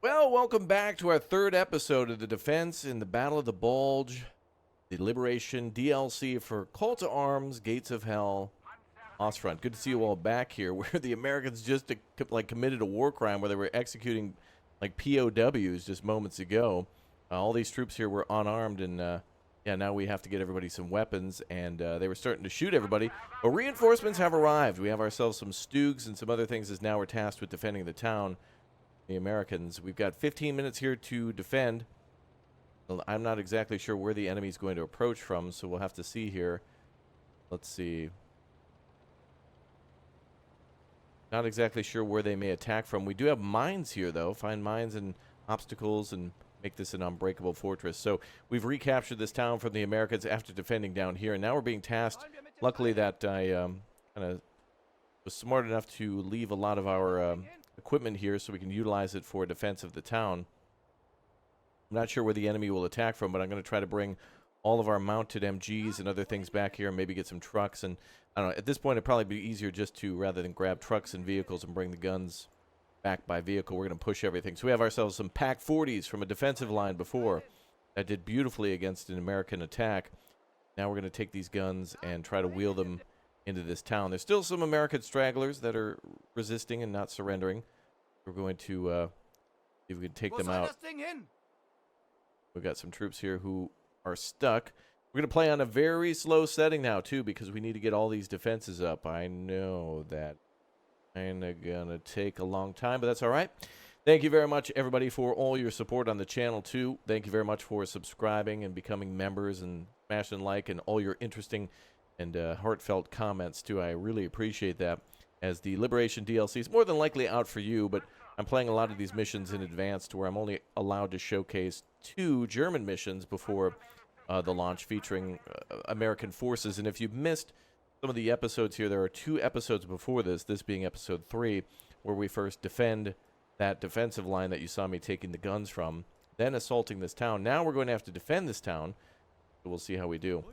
Well, welcome back to our third episode of the Defense in the Battle of the Bulge, the Liberation DLC for Call to Arms, Gates of Hell, Ostfront. Good to see you all back here, where the Americans just committed a war crime where they were executing like POWs just moments ago. All these troops here were unarmed, and yeah, now we have to get everybody some weapons, and they were starting to shoot everybody. But reinforcements have arrived. We have ourselves some Stoogs and some other things as now we're tasked with defending the town. The Americans. We've got 15 minutes here to defend. Well, I'm not exactly sure where the enemy's going to approach from, so we'll have to see here. Let's see. Not exactly sure where they may attack from. We do have mines here, though. Find mines and obstacles and make this an unbreakable fortress. So we've recaptured this town from the Americans after defending down here, and now we're being tasked. Luckily that I kind of was smart enough to leave a lot of our equipment here so we can utilize it for defense of the town. I'm not sure where the enemy will attack from, but I'm going to try to bring all of our mounted MGs and other things back here and maybe get some trucks. And I don't know, at this point it'd probably be easier just to, rather than grab trucks and vehicles and bring the guns back by vehicle, we're going to push everything. So we have ourselves some PAC 40s from a defensive line before that did beautifully against an American attack. Now we're going to take these guns and try to wheel them into this town. There's still some American stragglers that are resisting and not surrendering. We're going to see if we can take them out. We've got some troops here who are stuck. We're going to play on a very slow setting now, too, because we need to get all these defenses up. I know that kind of going to take a long time, but that's all right. Thank you very much, everybody, for all your support on the channel, too. Thank you very much for subscribing and becoming members and smashing like and all your interesting and heartfelt comments, too. I really appreciate that. As the Liberation DLC is more than likely out for you, but I'm playing a lot of these missions in advance to where I'm only allowed to showcase 2 German missions before the launch featuring American forces. And if you've missed some of the episodes here, there are 2 episodes before this being episode 3, where we first defend that defensive line that you saw me taking the guns from, then assaulting this town. Now we're going to have to defend this town, so we'll see how we do.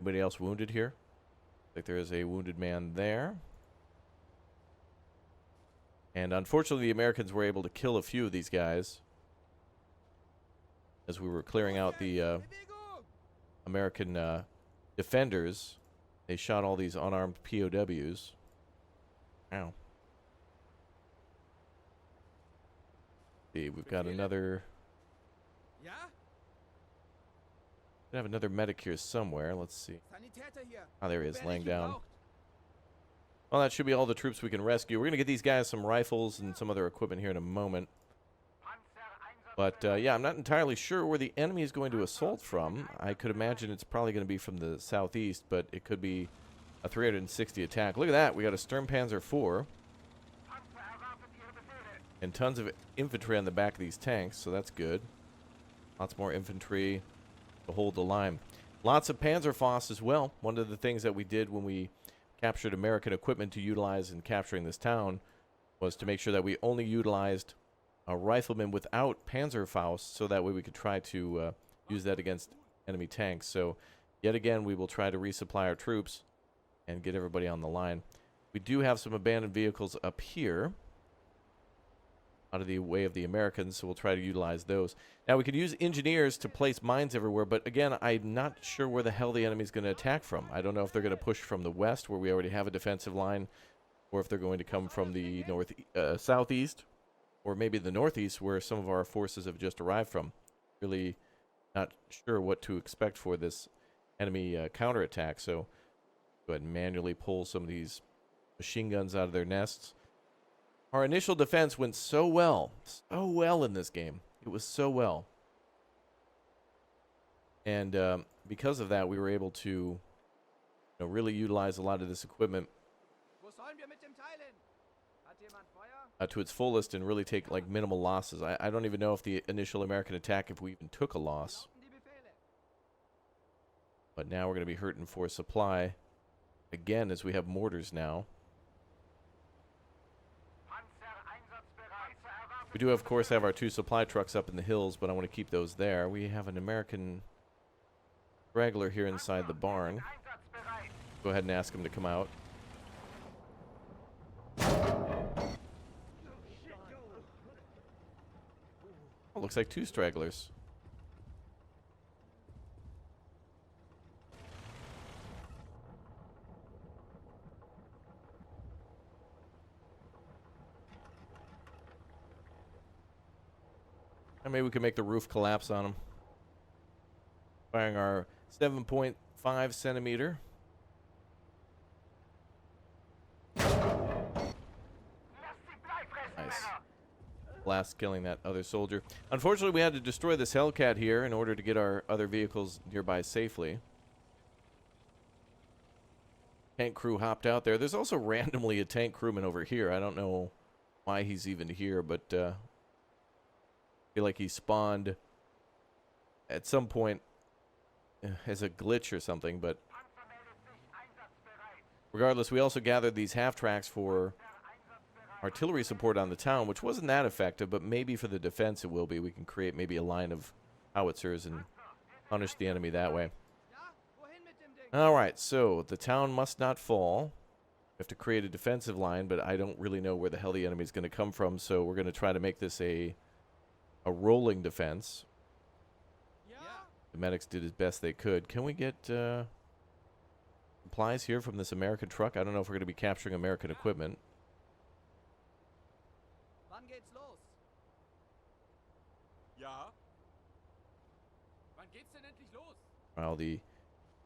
Anybody else wounded here? Like there is a wounded man there. And unfortunately, the Americans were able to kill a few of these guys as we were clearing out the American defenders. They shot all these unarmed POWs. Ow. See, we've got another. We have another medic here somewhere. Let's see. Oh, there he is, laying down. Well, that should be all the troops we can rescue. We're going to get these guys some rifles and some other equipment here in a moment. But, yeah, I'm not entirely sure where the enemy is going to assault from. I could imagine it's probably going to be from the southeast, but it could be a 360 attack. Look at that. We got a Sturmpanzer 4. And tons of infantry on the back of these tanks, so that's good. Lots more infantry to hold the line. Lots of Panzerfaust as well. One of the things that we did when we captured American equipment to utilize in capturing this town was to make sure that we only utilized riflemen without Panzerfaust, so that way we could try to use that against enemy tanks. So yet again, we will try to resupply our troops and get everybody on the line. We do have some abandoned vehicles up here out of the way of the Americans, so we'll try to utilize those. Now, we could use engineers to place mines everywhere, but again, I'm not sure where the hell the enemy's going to attack from. I don't know if they're going to push from the west, where we already have a defensive line, or if they're going to come from the southeast, or maybe the northeast, where some of our forces have just arrived from. Really not sure what to expect for this enemy counterattack, so go ahead and manually pull some of these machine guns out of their nests. Our initial defense went so well in this game. It was so well. And because of that, we were able to really utilize a lot of this equipment to its fullest and really take like minimal losses. I don't even know if the initial American attack, if we even took a loss. But now we're going to be hurting for supply again as we have mortars now. We do, of course, have our 2 supply trucks up in the hills, but I want to keep those there. We have an American straggler here inside the barn. Go ahead and ask him to come out. Oh, looks like 2 stragglers. And maybe we can make the roof collapse on them. Firing our 7.5 centimeter. Nice. Blast killing that other soldier. Unfortunately, we had to destroy this Hellcat here in order to get our other vehicles nearby safely. Tank crew hopped out there. There's also randomly a tank crewman over here. I don't know why he's even here, but I feel like he spawned at some point as a glitch or something, but regardless, we also gathered these half-tracks for artillery support on the town, which wasn't that effective, but maybe for the defense it will be. We can create maybe a line of howitzers and punish the enemy that way. Alright, so the town must not fall. We have to create a defensive line, but I don't really know where the hell the enemy is going to come from, so we're going to try to make this a rolling defense. The medics did as best they could. Can we get supplies here from this American truck? I don't know if we're going to be capturing American equipment.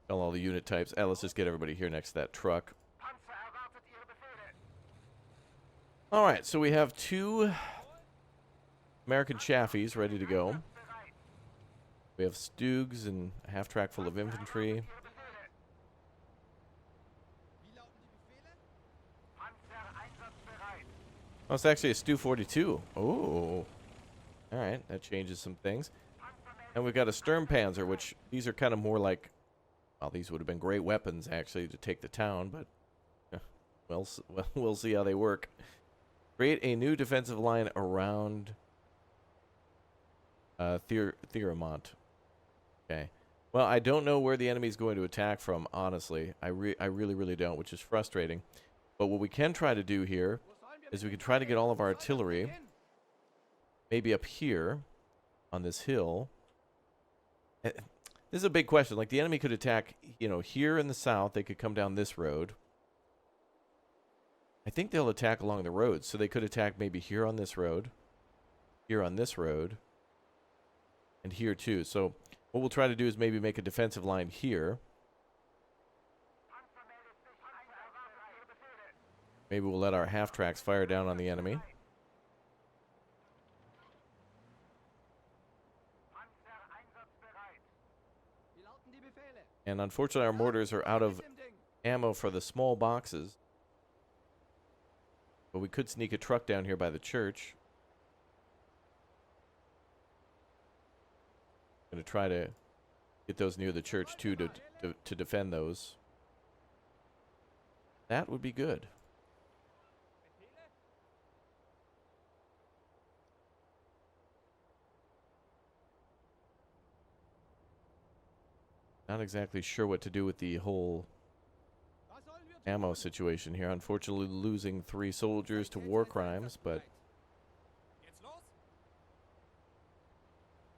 All the unit types. Let's just get everybody here next to that truck. Alright, so we have 2 American Chaffies ready to go. We have Stugs and a half-track full of infantry. Oh, it's actually a Stu-42. Oh. Alright, that changes some things. And we've got a Sturmpanzer, which these are kind of more like... Well, these would have been great weapons, actually, to take the town, but... Well, we'll see how they work. Create a new defensive line around... Thiermont. Okay. Well, I don't know where the enemy is going to attack from, honestly. I really, really don't, which is frustrating. But what we can try to do here is we can try to get all of our artillery maybe up here on this hill. This is a big question. Like, the enemy could attack, you know, here in the south. They could come down this road. I think they'll attack along the roads. So they could attack maybe here on this road, here on this road, and here too. So what we'll try to do is maybe make a defensive line here. Maybe we'll let our half-tracks fire down on the enemy. And unfortunately, our mortars are out of ammo for the small boxes. But we could sneak a truck down here by the church. I'm going to try to get those near the church, too, to defend those. That would be good. Not exactly sure what to do with the whole ammo situation here. Unfortunately, losing 3 soldiers to war crimes, but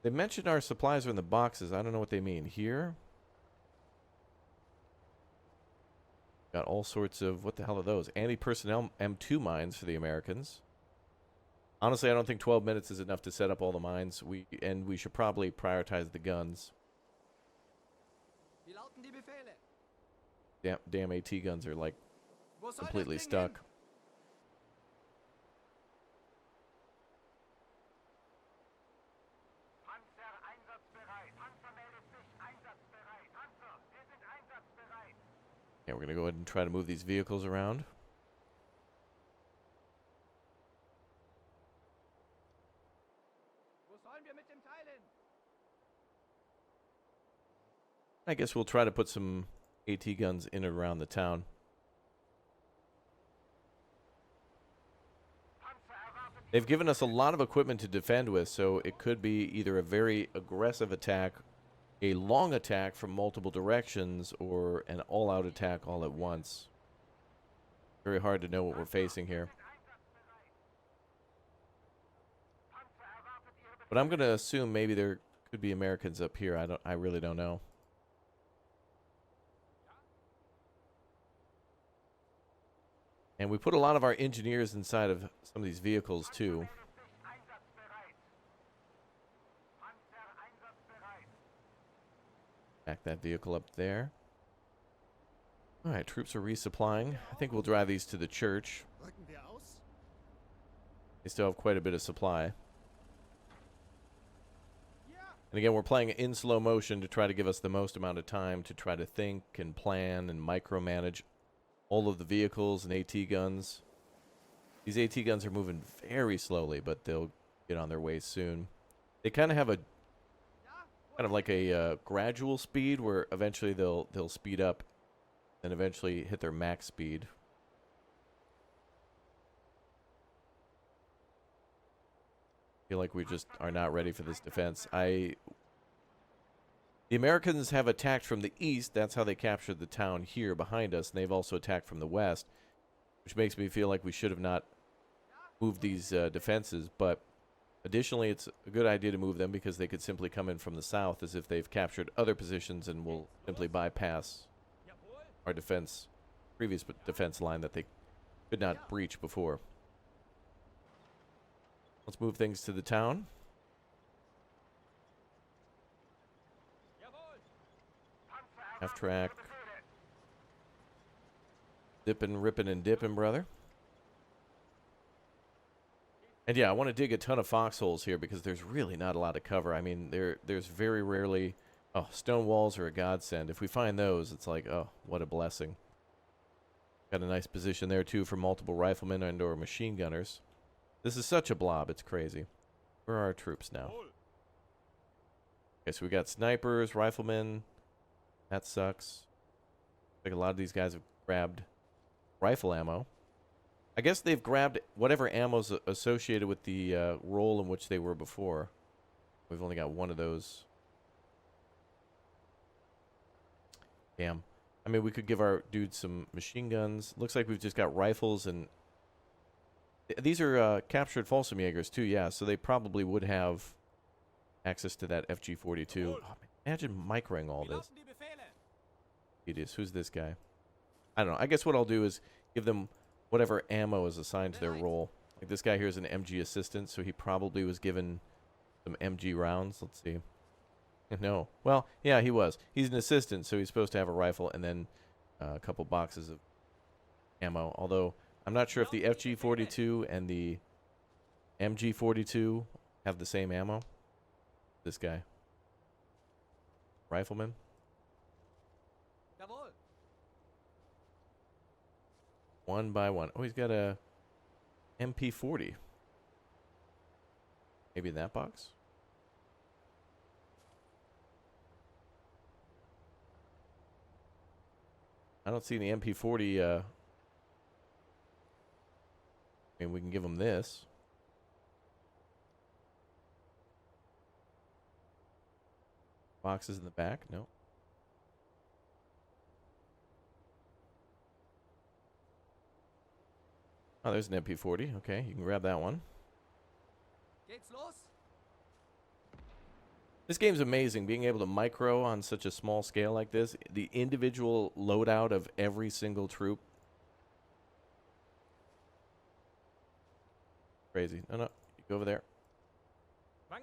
they mentioned our supplies are in the boxes. I don't know what they mean. Here, got all sorts of, what the hell are those? Anti-personnel M2 mines for the Americans. Honestly, I don't think 12 minutes is enough to set up all the mines. We should probably prioritize the guns. Damn AT guns are like completely stuck. Yeah, we're gonna go ahead and try to move these vehicles around. I guess we'll try to put some AT guns in and around the town. They've given us a lot of equipment to defend with, so it could be either a very aggressive attack, a long attack from multiple directions, or an all-out attack all at once. Very hard to know what we're facing here. But I'm going to assume maybe there could be Americans up here. I really don't know. And we put a lot of our engineers inside of some of these vehicles too. Back that vehicle up there. All right, troops are resupplying. I think we'll drive these to the church. They still have quite a bit of supply. And again, we're playing in slow motion to try to give us the most amount of time to try to think and plan and micromanage all of the vehicles and AT guns. These AT guns are moving very slowly, but they'll get on their way soon. They kind of have a like a gradual speed where eventually they'll speed up and eventually hit their max speed. I feel like we just are not ready for this defense. The Americans have attacked from the east. That's how they captured the town here behind us. And they've also attacked from the west, which makes me feel like we should have not moved these defenses. But additionally, it's a good idea to move them because they could simply come in from the south as if they've captured other positions and will simply bypass our previous defense line that they could not breach before. Let's move things to the town. Half track. Dipping, ripping, and dipping, brother. And yeah, I want to dig a ton of foxholes here because there's really not a lot of cover. I mean, there's very rarely... Oh, stone walls are a godsend. If we find those, it's like, oh, what a blessing. Got a nice position there, too, for multiple riflemen and or machine gunners. This is such a blob, it's crazy. Where are our troops now? Okay, so we got snipers, riflemen. That sucks. Like a lot of these guys have grabbed rifle ammo. I guess they've grabbed whatever ammo's associated with the role in which they were before. We've only got one of those. Damn. I mean, we could give our dudes some machine guns. Looks like we've just got rifles and... These are captured Folsomjägers too, yeah, so they probably would have access to that FG-42. Oh, imagine microing all this. It is. Who's this guy? I don't know. I guess what I'll do is give them whatever ammo is assigned to their role. Like this guy here is an MG assistant, so he probably was given some MG rounds. Let's see. No. Well, yeah, he was. He's an assistant, so he's supposed to have a rifle and then a couple boxes of ammo. Although, I'm not sure if the FG-42 and the MG-42 have the same ammo. This guy. Rifleman. One by one. Oh, he's got a MP40. Maybe in that box? I don't see any MP40. I mean, we can give him this. Boxes in the back? No. Oh, there's an MP40. Okay, you can grab that one. This game's amazing, being able to micro on such a small scale like this. The individual loadout of every single troop. Crazy. No, no. You go over there. You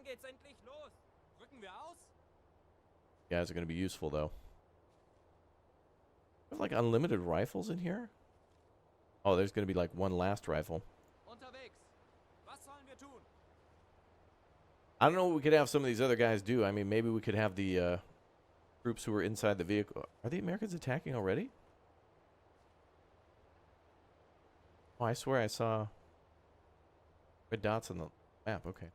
guys are going to be useful, though. We have, like, unlimited rifles in here? Oh, there's going to be, like, one last rifle. I don't know what we could have some of these other guys do. I mean, maybe we could have the troops who are inside the vehicle. Are the Americans attacking already? Oh, I swear I saw red dots on the map. Okay.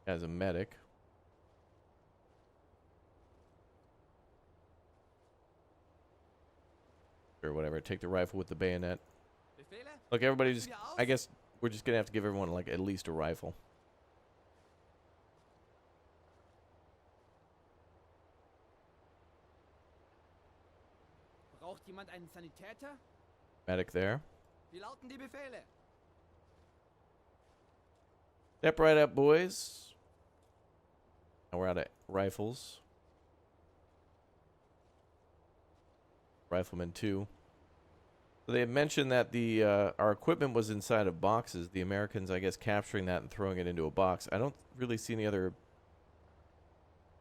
As a medic. Or whatever. Take the rifle with the bayonet. Look, everybody just... I guess we're just going to have to give everyone, like, at least a rifle. Medic there. Step right up, boys. Now we're out of rifles. Rifleman 2. So they had mentioned that the our equipment was inside of boxes. The Americans, I guess, capturing that and throwing it into a box. I don't really see any other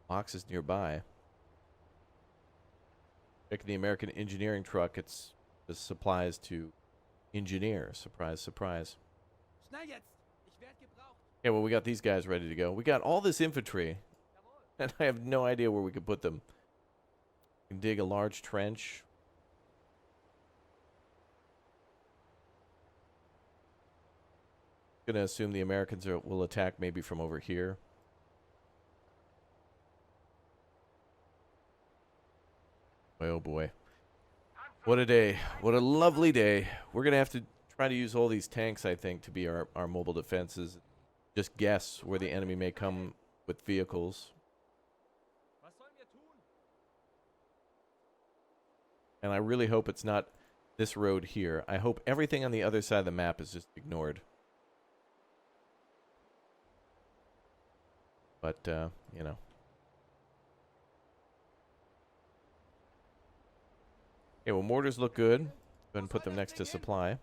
boxes nearby. Checking the American engineering truck. It's the supplies to engineer. Surprise, surprise. Yeah, well, we got these guys ready to go. We got all this infantry, and I have no idea where we could put them. We can dig a large trench. Gonna assume the Americans will attack maybe from over here. Oh boy. What a day. What a lovely day. We're gonna have to try to use all these tanks, I think, to be our mobile defenses. Just guess where the enemy may come with vehicles. And I really hope it's not this road here. I hope everything on the other side of the map is just ignored. But, you know. Okay, well, mortars look good. Go ahead and put them next to supply.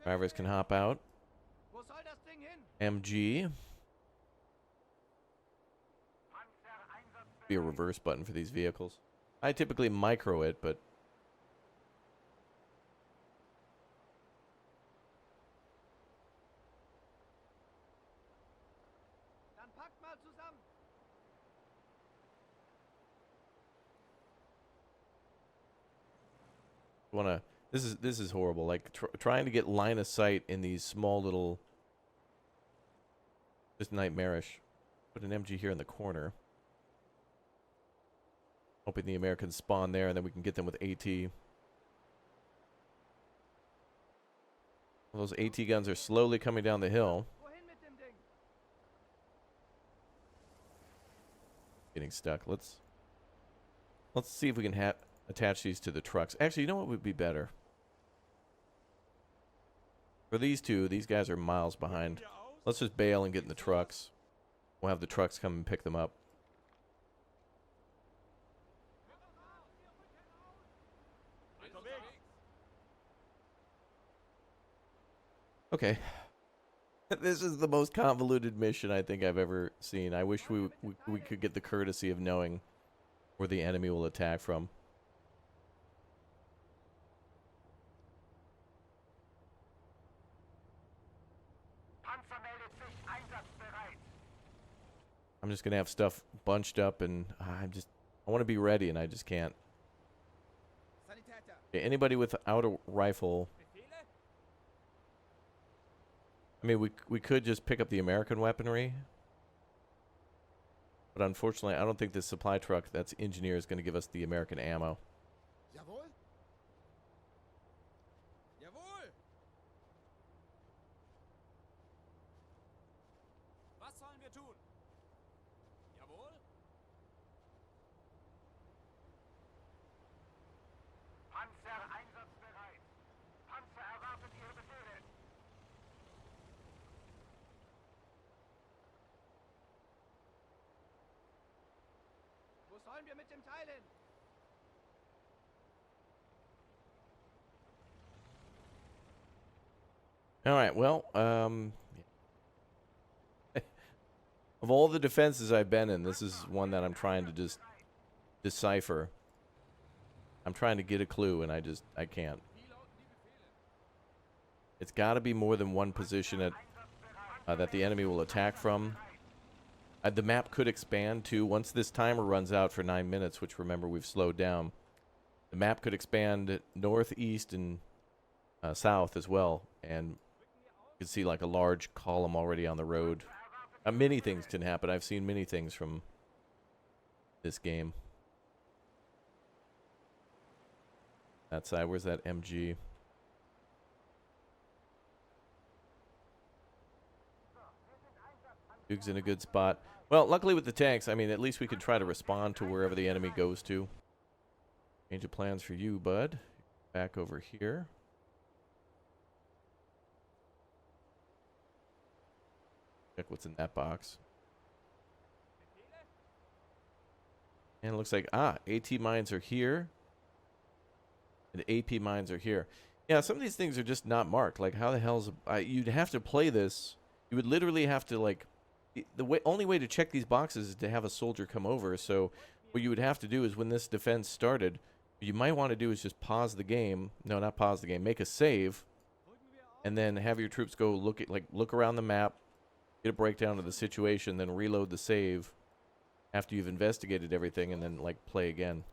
Drivers can hop out. MG. Be a reverse button for these vehicles. I typically micro it, but... This is horrible. Like trying to get line of sight in these small little, just nightmarish. Put an MG here in the corner, hoping the Americans spawn there, and then we can get them with AT. Well, those AT guns are slowly coming down the hill. Getting stuck. Let's see if we can attach these to the trucks. Actually, you know what would be better? For these two, these guys are miles behind. Let's just bail and get in the trucks. We'll have the trucks come and pick them up. Okay. This is the most convoluted mission I think I've ever seen. I wish we could get the courtesy of knowing where the enemy will attack from. I'm just gonna have stuff bunched up, and I want to be ready, and I just can't. Okay, anybody without a rifle? I mean, we could just pick up the American weaponry, but unfortunately, I don't think this supply truck that's engineer is going to give us the American ammo. Jawohl. Jawohl. Was sollen wir tun? Jawohl. Panzer einsatzbereit. Panzer erwartet Ihre Befehle. Wo sollen wir mit dem Teil hin? All right, well, of all the defenses I've been in, this is one that I'm trying to just decipher. I'm trying to get a clue, and I can't. It's got to be more than one position that the enemy will attack from. The map could expand, too. Once this timer runs out for 9 minutes, which, remember, we've slowed down, the map could expand north, east, and south as well, and you can see like a large column already on the road. Many things can happen. I've seen many things from this game. That side, where's that MG? Duke's in a good spot. Well, luckily with the tanks, I mean, at least we can try to respond to wherever the enemy goes to. Change of plans for you, bud. Back over here. Check what's in that box. And it looks like, AT mines are here. And AP mines are here. Yeah, some of these things are just not marked. Like, how the hell's... you'd have to play this. You would literally have to, like... only way to check these boxes is to have a soldier come over. So what you would have to do is when this defense started, what you might want to do is just pause the game. No, not pause the game. Make a save. And then have your troops go look around the map, get a breakdown of the situation, then reload the save after you've investigated everything, and then, like, play again.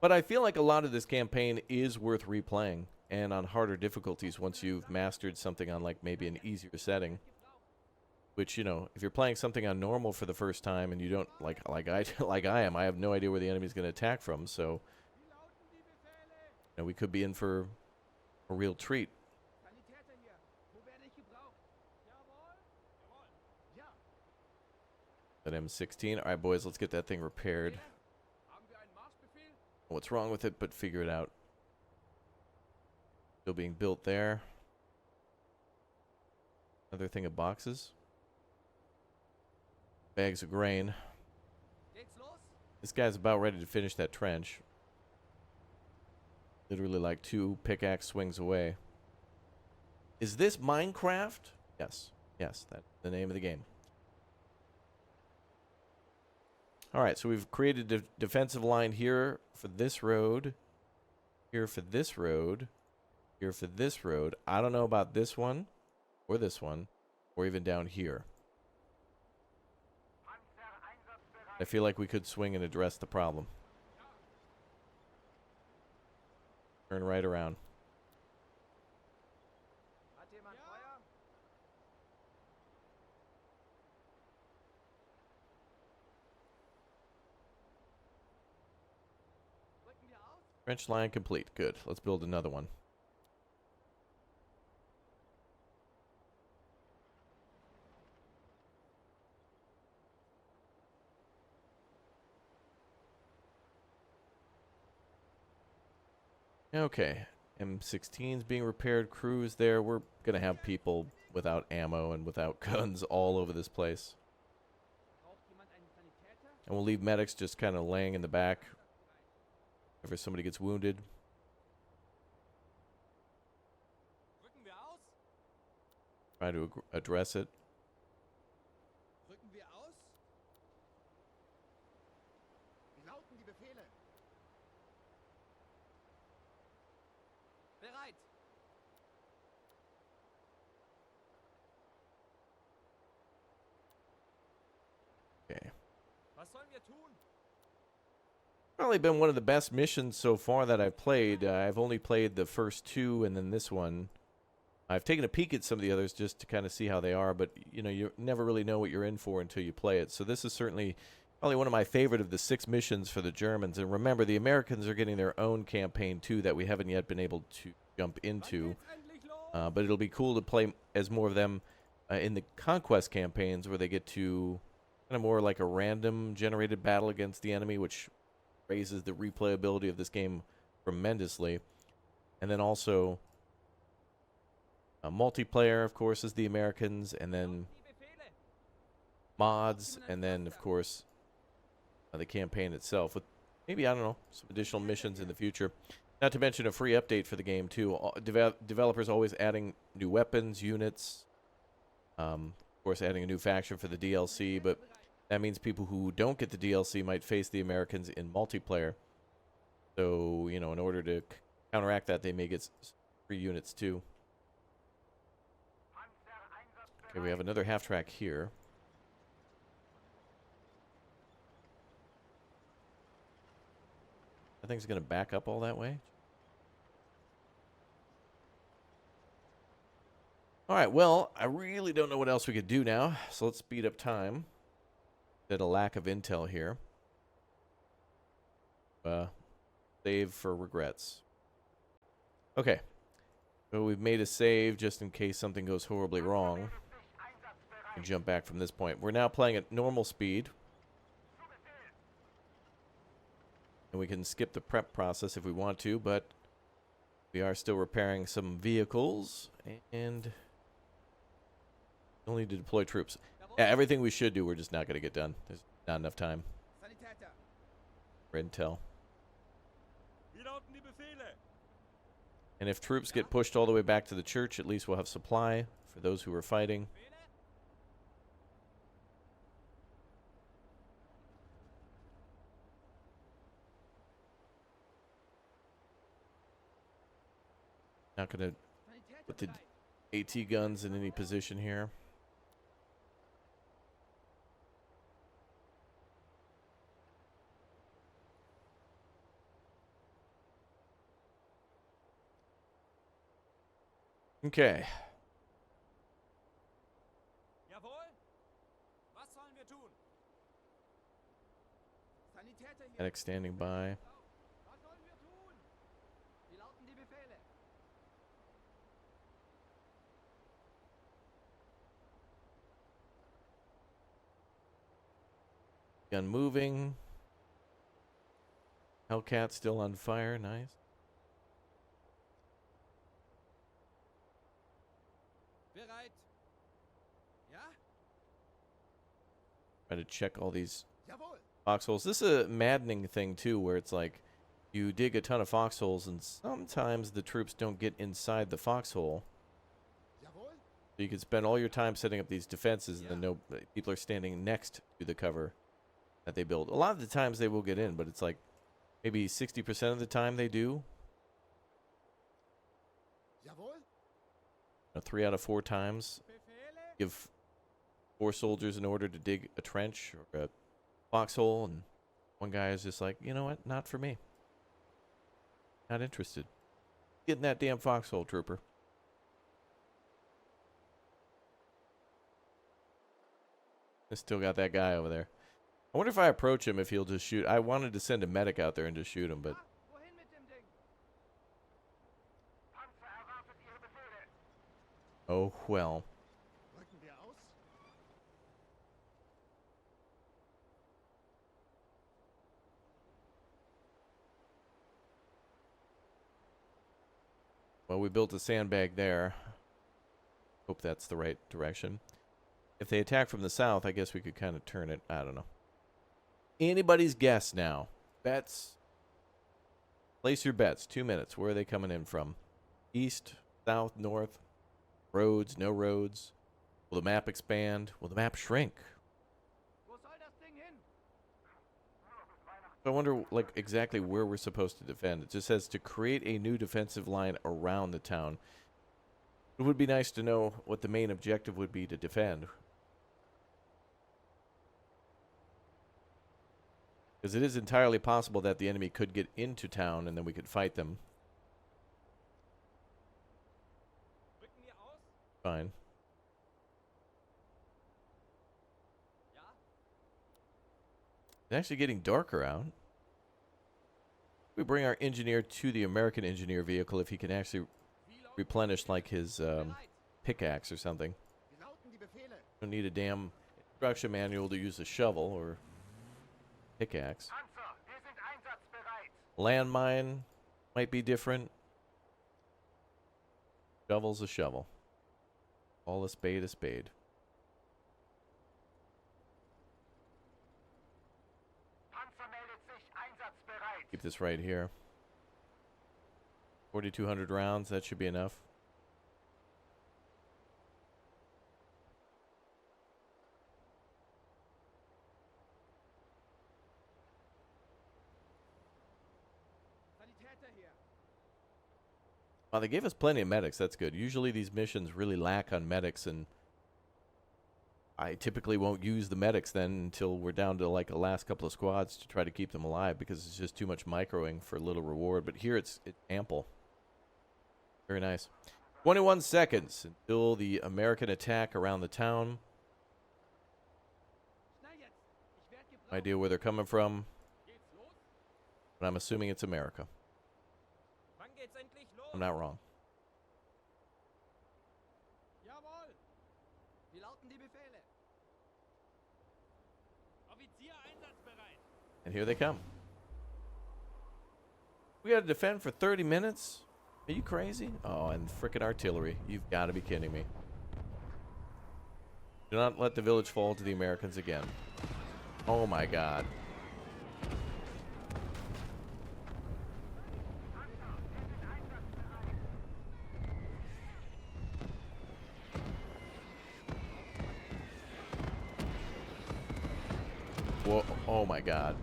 But I feel like a lot of this campaign is worth replaying, and on harder difficulties once you've mastered something on, like, maybe an easier setting. Which, you know, if you're playing something on normal for the first time and you don't, like I am, I have no idea where the enemy's going to attack from, so, you know, we could be in for a real treat. That M16. All right, boys, let's get that thing repaired. What's wrong with it, but figure it out. Still being built there. Another thing of boxes. Bags of grain. This guy's about ready to finish that trench. Literally like 2 pickaxe swings away. Is this Minecraft? Yes. Yes, that's the name of the game. Alright, so we've created a defensive line here for this road. Here for this road. Here for this road. I don't know about this one. Or this one. Or even down here. I feel like we could swing and address the problem. Turn right around. Trench line complete. Good. Let's build another one. Okay. M16's being repaired. Crews there. We're going to have people without ammo and without guns all over this place. And we'll leave medics just kind of laying in the back. If somebody gets wounded. Try to address it. Okay. Probably been one of the best missions so far that I've played. I've only played the first 2 and then this one. I've taken a peek at some of the others just to kind of see how they are, but you know, you never really know what you're in for until you play it. So this is certainly probably one of my favorite of the 6 missions for the Germans. And remember, the Americans are getting their own campaign too that we haven't yet been able to jump into. But it'll be cool to play as more of them in the conquest campaigns where they get to kind of more like a random generated battle against the enemy, which raises the replayability of this game tremendously. And then also multiplayer, of course, is the Americans, and then mods, and then, of course, the campaign itself with maybe, I don't know, some additional missions in the future. Not to mention a free update for the game, too. Developers always adding new weapons, units, of course, adding a new faction for the DLC, but that means people who don't get the DLC might face the Americans in multiplayer. So, you know, in order to counteract that, they may get free units, too. Okay, we have another half-track here. I think it's going to back up all that way. All right, well, I really don't know what else we could do now, so let's speed up time. Did a lack of intel here. Save for regrets. Okay. So we've made a save just in case something goes horribly wrong. And jump back from this point. We're now playing at normal speed. And we can skip the prep process if we want to, but we are still repairing some vehicles, and we'll need to deploy troops. Yeah, everything we should do, we're just not going to get done. There's not enough time Sanitäter. for intel. Wie lauten die Befehle? And if troops get pushed all the way back to the church, at least we'll have supply for those who are fighting. Befehle? Not going to Sanitäter put the bereit. AT guns in any position here. Okay. Jawohl. Was sollen wir tun? Sanitäter hier. Medic standing by. Was sollen wir tun? Wie lauten die Befehle? Gun moving. Hellcat still on fire. Nice. Bereit. Ja? Try to check all these Jawohl. foxholes. This is a maddening thing too, where it's like you dig a ton of foxholes, and sometimes the troops don't get inside the foxhole. Jawohl. So you can spend all your time setting up these defenses, and then no people are standing next to the cover that they build. A lot of the times they will get in, but it's like maybe 60% of the time they do. Jawohl. 3 out of 4 times. Befehle? Give 4 soldiers an order to dig a trench or a foxhole, and one guy is just like, you know what? Not for me. Not interested. Get in that damn foxhole, trooper. I still got that guy over there. I wonder if I approach him if he'll just shoot. I wanted to send a medic out there and just shoot him, but Wohin mit dem Ding? Panzer erwartet Ihre Befehle. oh well. Rücken wir aus? Well, we built a sandbag there. Hope that's the right direction. If they attack from the south, I guess we could kind of turn it. I don't know. Anybody's guess now. Bets. Place your bets. 2 minutes. Where are they coming in from? East, south, north? Roads, no roads? Will the map expand? Will the map shrink? Wo soll das Ding hin? I wonder, like, exactly where we're supposed to defend. It just says to create a new defensive line around the town. It would be nice to know what the main objective would be to defend. Because it is entirely possible that the enemy could get into town and then we could fight them. Rücken wir aus? Fine. Ja? It's actually getting darker out. We bring our engineer to the American engineer vehicle if he can actually Wie lauten replenish like his Bereit. pickaxe or something. Wie lauten die Befehle? Don't need a damn instruction manual to use a shovel or pickaxe. Panzer, wir sind einsatzbereit. Landmine might be different. Shovel's a shovel. All a spade, a spade. Panzer meldet sich einsatzbereit. Keep this right here. 4,200 rounds, that should be enough. Sanitäter hier. Well, they gave us plenty of medics. That's good. Usually these missions really lack on medics, and I typically won't use the medics then until we're down to like the last couple of squads to try to keep them alive because it's just too much microing for little reward. But here it's ample. Very nice. 21 seconds until the American attack around the town. Schnell jetzt. Ich werde gebraucht. No idea where they're coming from, Geht's los? but I'm assuming it's America. Wann geht's endlich los? I'm not wrong. Jawohl. Wie lauten die Befehle? Offizier einsatzbereit. And here they come. We got to defend for 30 minutes? Are you crazy? Oh, and frickin' artillery. You've got to be kidding me. Do not let the village fall to the Americans again. Oh my god. Whoa. Oh my god.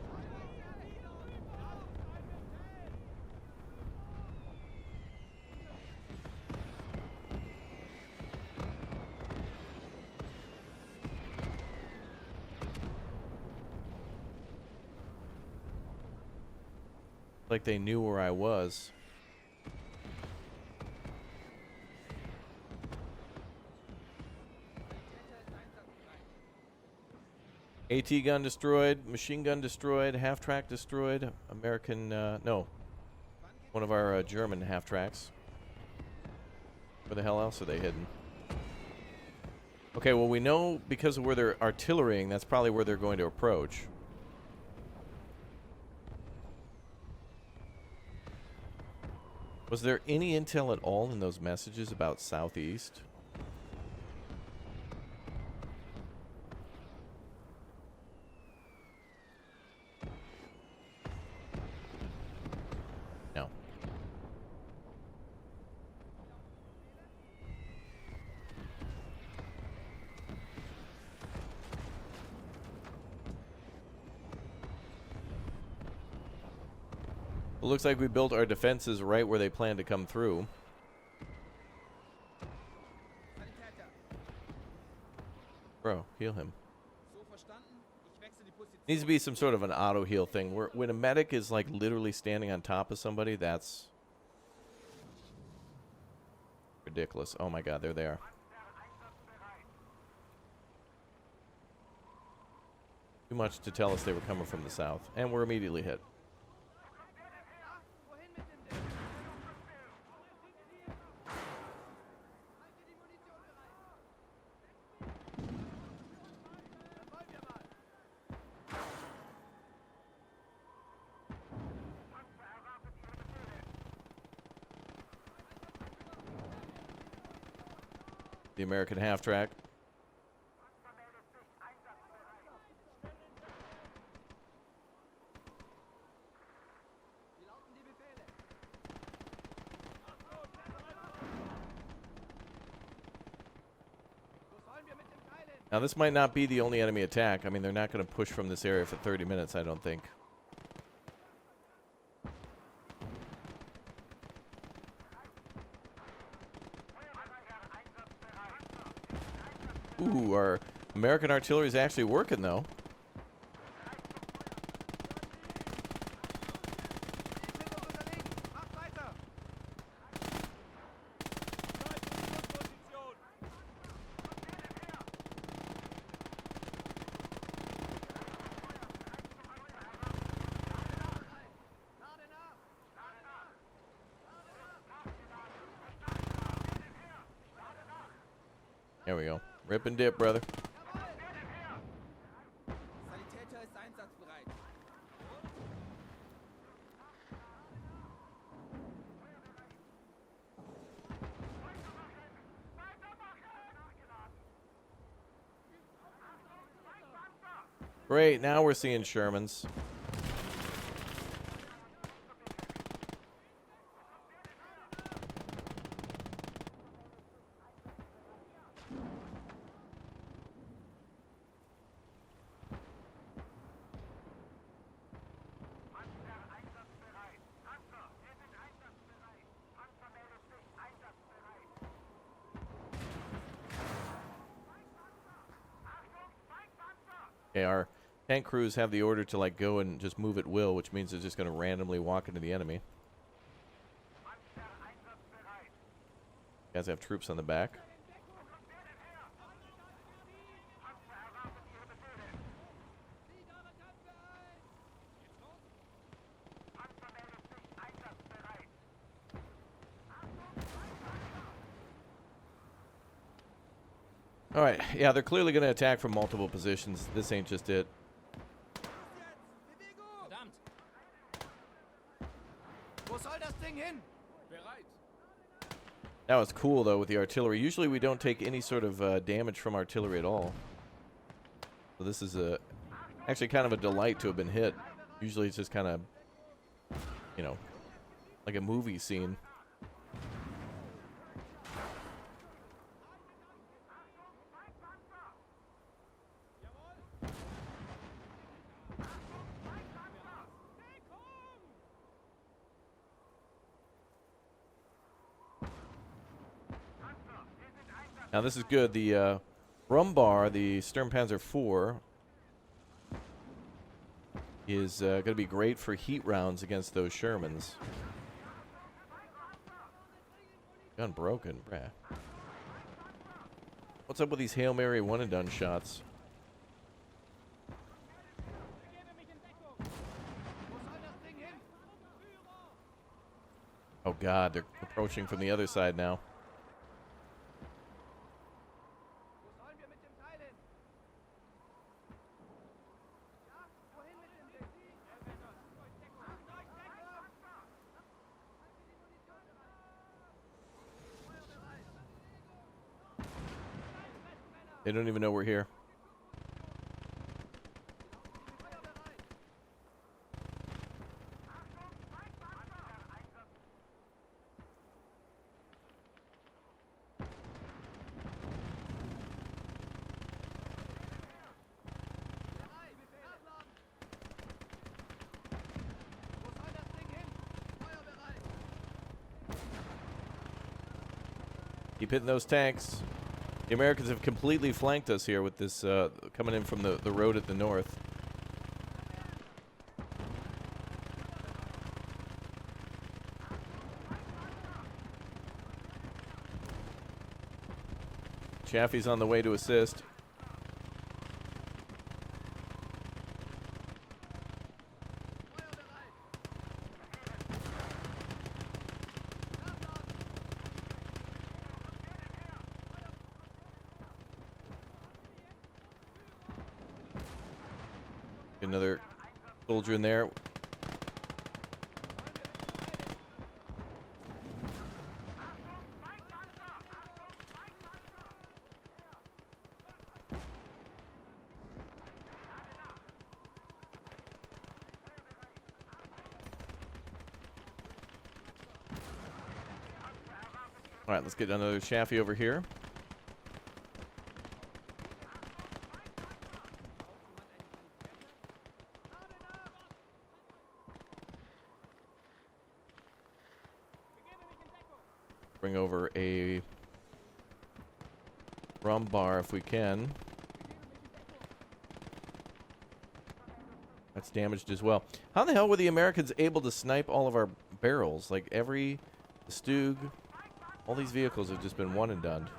Like they knew where I was. AT gun destroyed, machine gun destroyed, half-track destroyed, American, no, one of our German half-tracks. Where the hell else are they hidden? Okay, well we know because of where they're artillerying, that's probably where they're going to approach. Was there any intel at all in those messages about southeast? No. It looks like we built our defenses right where they plan to come through. Bro, heal him. Needs to be some sort of an auto heal thing where when a medic is like literally standing on top of somebody, that's ridiculous. Oh my god, there they are. Too much to tell us they were coming from the south, and we're immediately hit. The American half-track. Now, this might not be the only enemy attack. I mean, they're not going to push from this area for 30 minutes, I don't think. Ooh, our American artillery is actually working, though. There we go. Rip and dip, brother. Great, now we're seeing Shermans. Okay, our tank crews have the order to like go and just move at will, which means they're just going to randomly walk into the enemy. Guys have troops on the back. All right, yeah, they're clearly going to attack from multiple positions. This ain't just it. Ding hin! Bereit. That was cool, though, with the artillery. Usually we don't take any sort of damage from artillery at all. So this is actually kind of a delight to have been hit. Usually it's just kind of, you know, like a movie scene. Now this is good. The Rumbar, the Sturmpanzer IV, is going to be great for heat rounds against those Shermans. Gun broken, bruh. What's up with these Hail Mary one and done shots? Oh god, they're approaching from the other side now. They don't even know we're here. Keep hitting those tanks. The Americans have completely flanked us here with this coming in from the road at the north. Chaffee's on the way to assist. Another soldier in there. All right, let's get another Chaffee over here. Bring over a rum bar if we can. That's damaged as well. How the hell were the Americans able to snipe all of our barrels? Like the Stug, all these vehicles have just been one and done.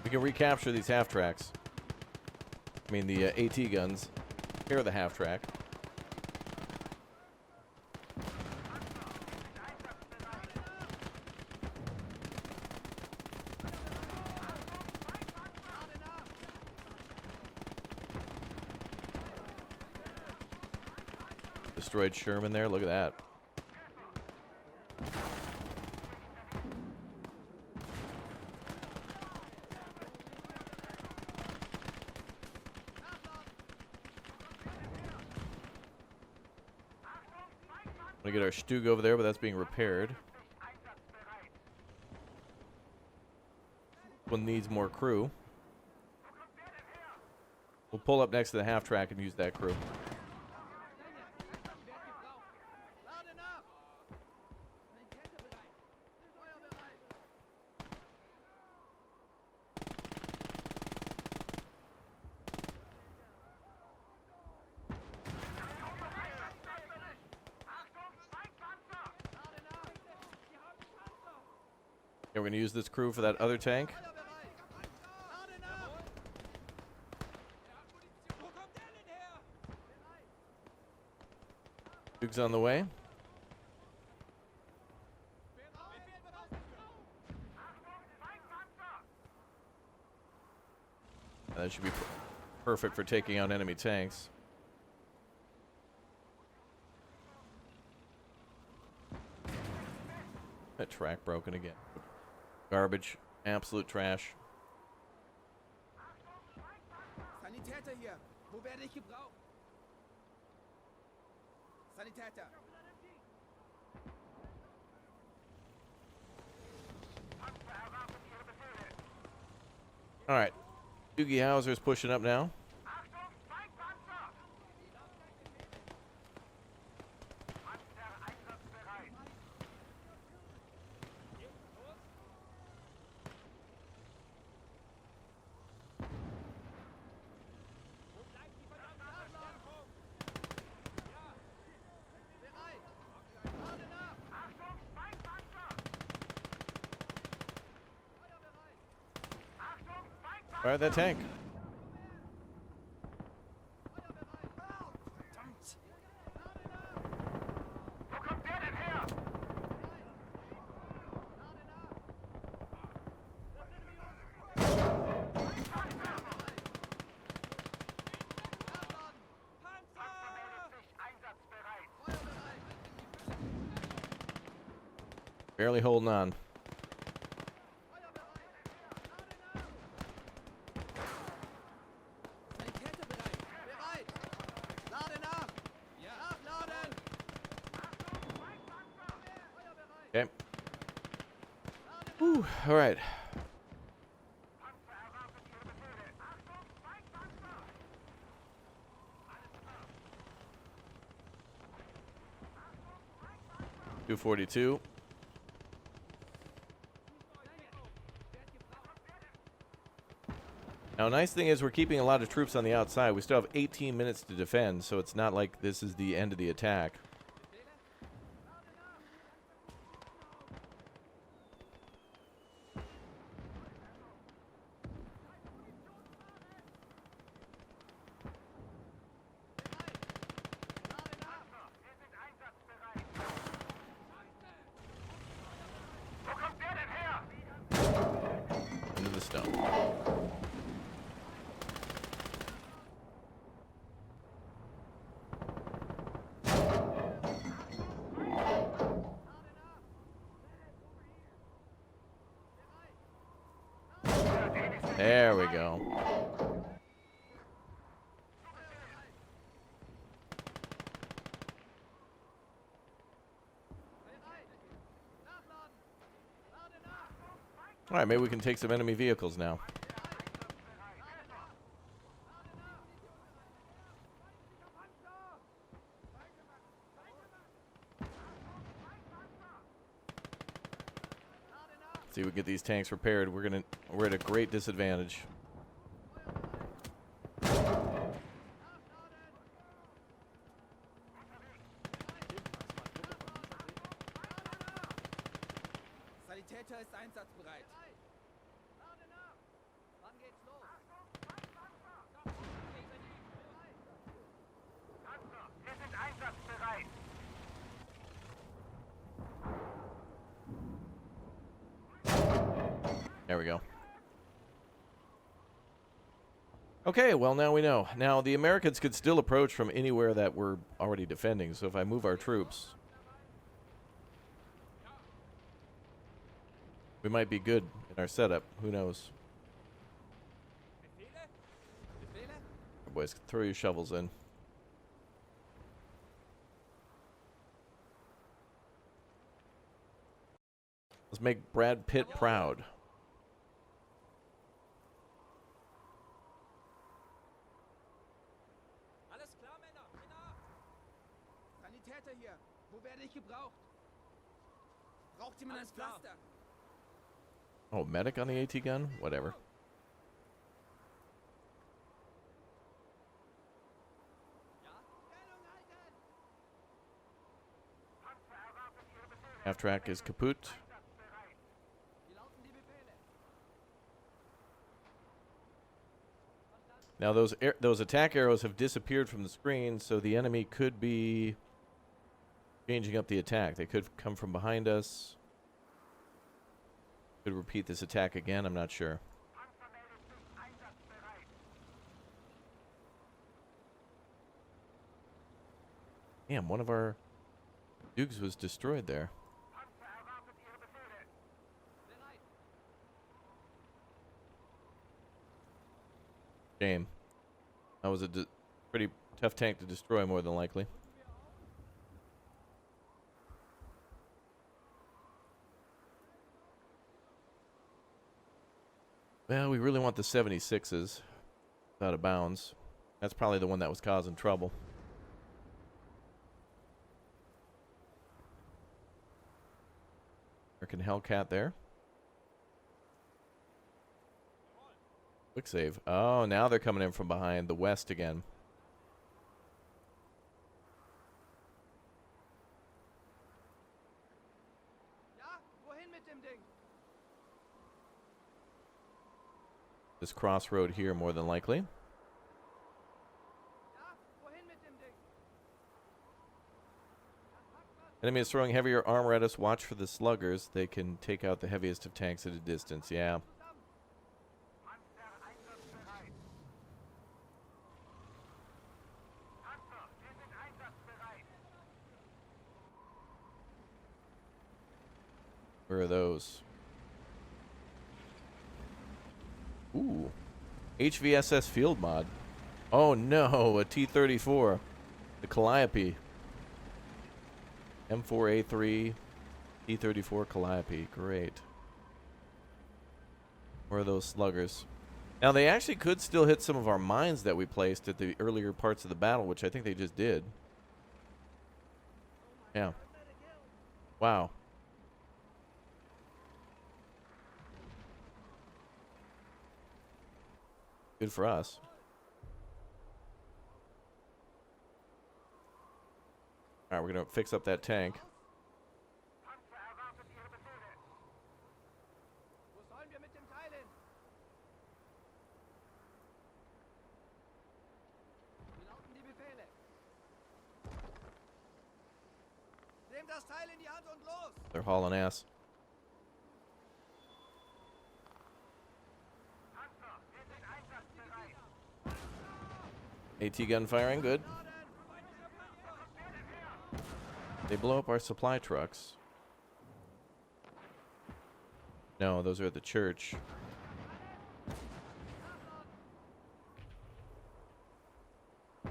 We can recapture these half-tracks. I mean, the AT guns. Here are the half-track. Destroyed Sherman there. Look at that. We get our Stug over there, but that's being repaired. One needs more crew. We'll pull up next to the half-track and use that crew. Okay, we're going to use this crew for that other tank. Duke's on the way. That should be perfect for taking out enemy tanks. That track broken again. Garbage. Absolute trash. Sanitäter hier. Wo werde ich gebraucht? Sanitäter. All right. Doogie Hauser's pushing up now. Fire that tank. Barely holding on. Okay. Whew, all right. .242. Now, nice thing is we're keeping a lot of troops on the outside. We still have 18 minutes to defend, so it's not like this is the end of the attack. Into the stone. There we go. All right, maybe we can take some enemy vehicles now. See, we get these tanks repaired. We're at a great disadvantage. Sanitäter ist einsatzbereit. Wann geht's los? Wir sind einsatzbereit. There we go. Okay, well, now we know. Now, the Americans could still approach from anywhere that we're already defending, so if I move our troops, we might be good in our setup. Who knows? Boys, throw your shovels in. Let's make Brad Pitt proud. Alles klar, Männer. Sanitäter hier. Wo werde ich gebraucht? Braucht jemand ein Pflaster? Oh, medic on the AT gun? Whatever. Half track is kaput. Now those attack arrows have disappeared from the screen, so the enemy could be changing up the attack. They could come from behind us. Could repeat this attack again. I'm not sure. Damn, one of our Dukes was destroyed there. Shame. That was a pretty tough tank to destroy, more than likely. Well, we really want the 76s. Out of bounds. That's probably the one that was causing trouble. American Hellcat there. Quick save. Oh, now they're coming in from behind the west again. Ja, wohin mit dem Ding? This crossroad here, more than likely. Ja, wohin mit dem Ding? Enemy is throwing heavier armor at us. Watch for the sluggers. They can take out the heaviest of tanks at a distance. Yeah. Where are those? Ooh. HVSS field mod. Oh no, a T-34. The Calliope. M4A3 T-34 Calliope. Great. Where are those sluggers? Now they actually could still hit some of our mines that we placed at the earlier parts of the battle, which I think they just did. Yeah. Wow. Good for us. Alright, we're going to fix up that tank. Wo sollen wir mit dem Teil hin? Wie lauten die Befehle? Nehmt das Teil in die Hand und los! They're hauling ass. AT gun firing, good. They blow up our supply trucks. No, those are at the church. I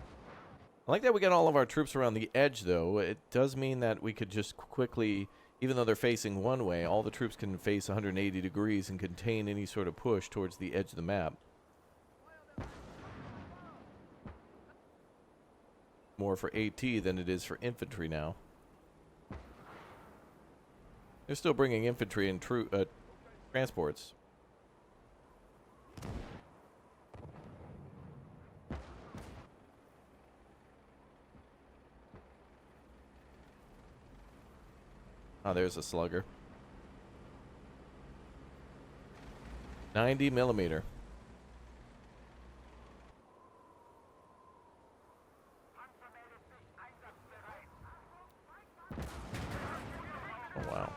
like that we got all of our troops around the edge, though. It does mean that we could just quickly, even though they're facing one way, all the troops can face 180 degrees and contain any sort of push towards the edge of the map. More for AT than it is for infantry now. They're still bringing infantry and transports. Oh, there's a slugger. 90 millimeter. Oh, wow.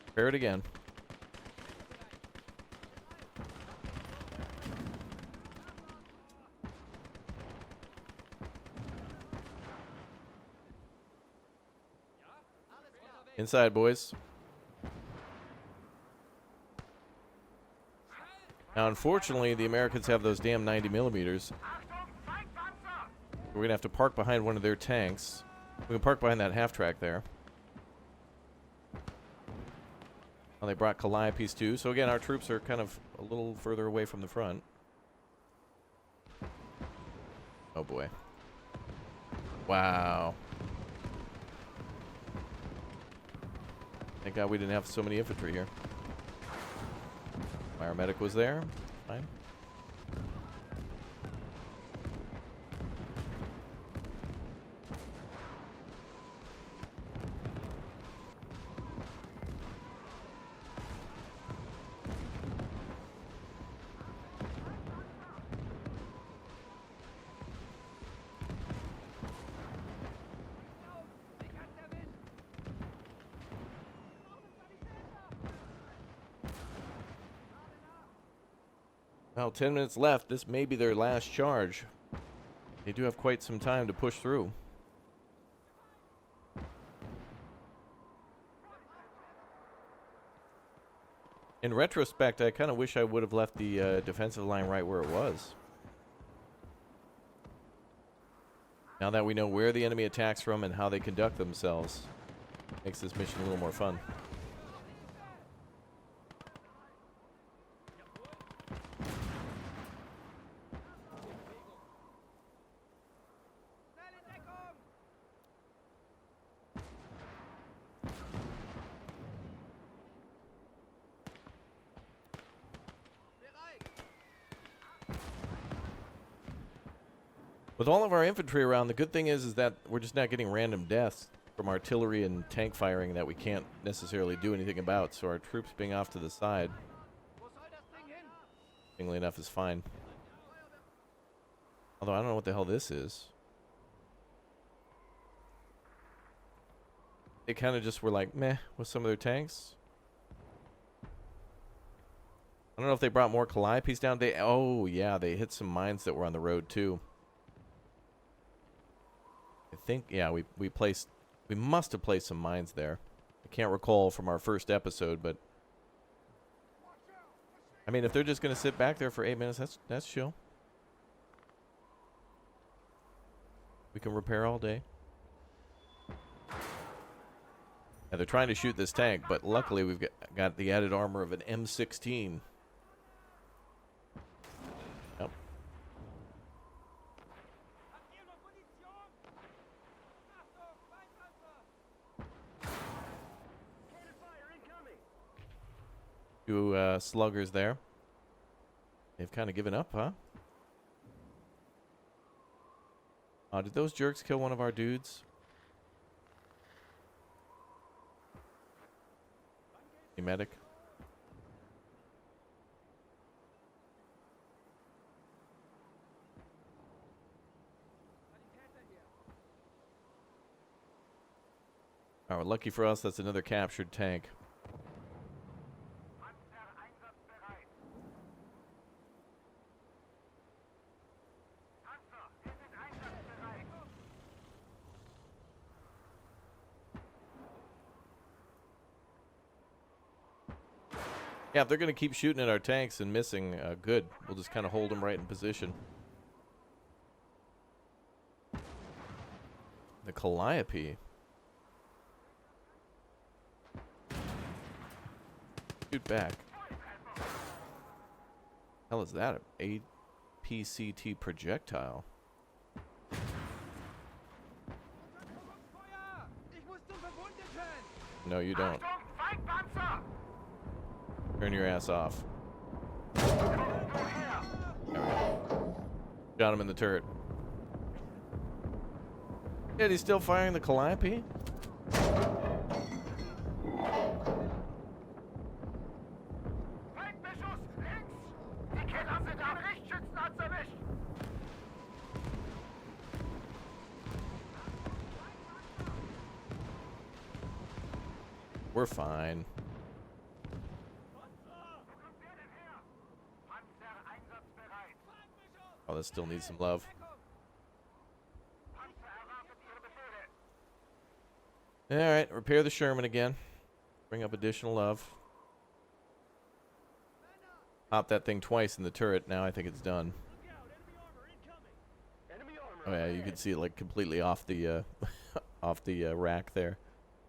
Prepare it again. Inside, boys. Now, unfortunately, the Americans have those damn 90 millimeters. We're going to have to park behind one of their tanks. We can park behind that half-track there. Well, they brought Calliopes too. So, again, our troops are kind of a little further away from the front. Oh, boy. Wow. Thank God we didn't have so many infantry here. Fire medic was there. Fine. Well, 10 minutes left. This may be their last charge. They do have quite some time to push through. In retrospect, I kind of wish I would have left the defensive line right where it was. Now that we know where the enemy attacks from and how they conduct themselves, makes this mission a little more fun. Schnell in Deckung! Bereit! With all of our infantry around, the good thing is that we're just not getting random deaths from artillery and tank firing that we can't necessarily do anything about. So our troops being off to the side, Wo soll das Ding hin? seemingly enough, is fine. Although I don't know what the hell this is. They kind of just were like, meh, with some of their tanks. I don't know if they brought more Calliopes down. Oh, yeah, they hit some mines that were on the road, too. I think, yeah, we must have placed some mines there. I can't recall from our first episode, but I mean, if they're just going to sit back there for 8 minutes, that's chill. We can repair all day. Yeah, they're trying to shoot this tank, but luckily we've got the added armor of an M16. Yep. Habt ihr noch Munition? Achtung, Feindpanzer! Cannon fire incoming! Two sluggers there. They've kind of given up, huh? Did those jerks kill one of our dudes? Hey, medic. Alright, lucky for us, that's another captured tank. Yeah, if they're going to keep shooting at our tanks and missing, good. We'll just kind of hold them right in position. The Calliope. Shoot back. Hell is that? A APCT projectile. Feuer! Ich muss zum Verwundeten! No, you don't. Feindpanzer! Turn your ass off. There we go. Got him in the turret. Yeah, he's still firing the Calliope? Feindbeschuss links! Die Killer sind am Richtschützenanz erwischt! We're fine. Oh, that still needs some love. Alright, repair the Sherman again. Bring up additional love. Pop that thing twice in the turret. Now I think it's done. Oh yeah, you can see it like completely off the off the rack there.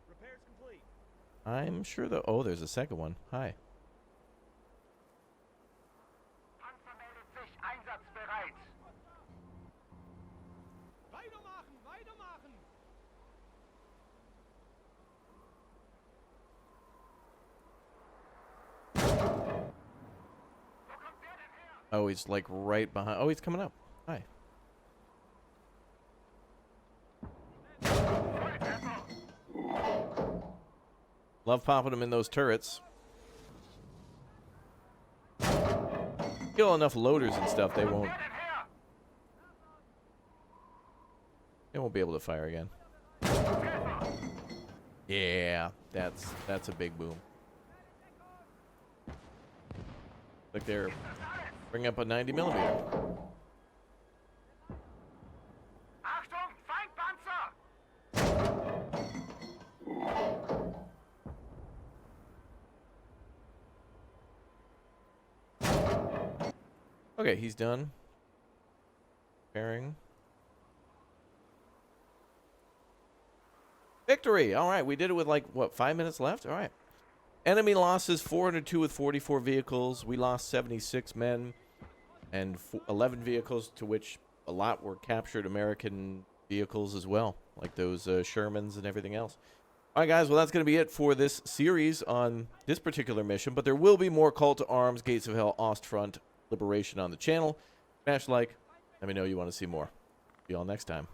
Repairs complete. I'm sure the oh, there's a second one. Hi. Panzer meldet sich einsatzbereit! Weitermachen, weitermachen. Oh, he's like right behind. Oh, he's coming up. Hi. Love popping them in those turrets. Kill enough loaders and stuff, they won't be able to fire again. Yeah, that's a big boom. Like they're Bring up a 90 millimeter. Achtung, Feindpanzer! Okay, he's done. Pairing. Victory! All right, we did it with like, what, 5 minutes left? All right. Enemy losses, 402 with 44 vehicles. We lost 76 men and 11 vehicles, to which a lot were captured American vehicles as well, like those Shermans and everything else. All right, guys, well, that's going to be it for this series on this particular mission, but there will be more Call to Arms, Gates of Hell, Ostfront, Liberation on the channel. Smash like. Let me know you want to see more. See you all next time.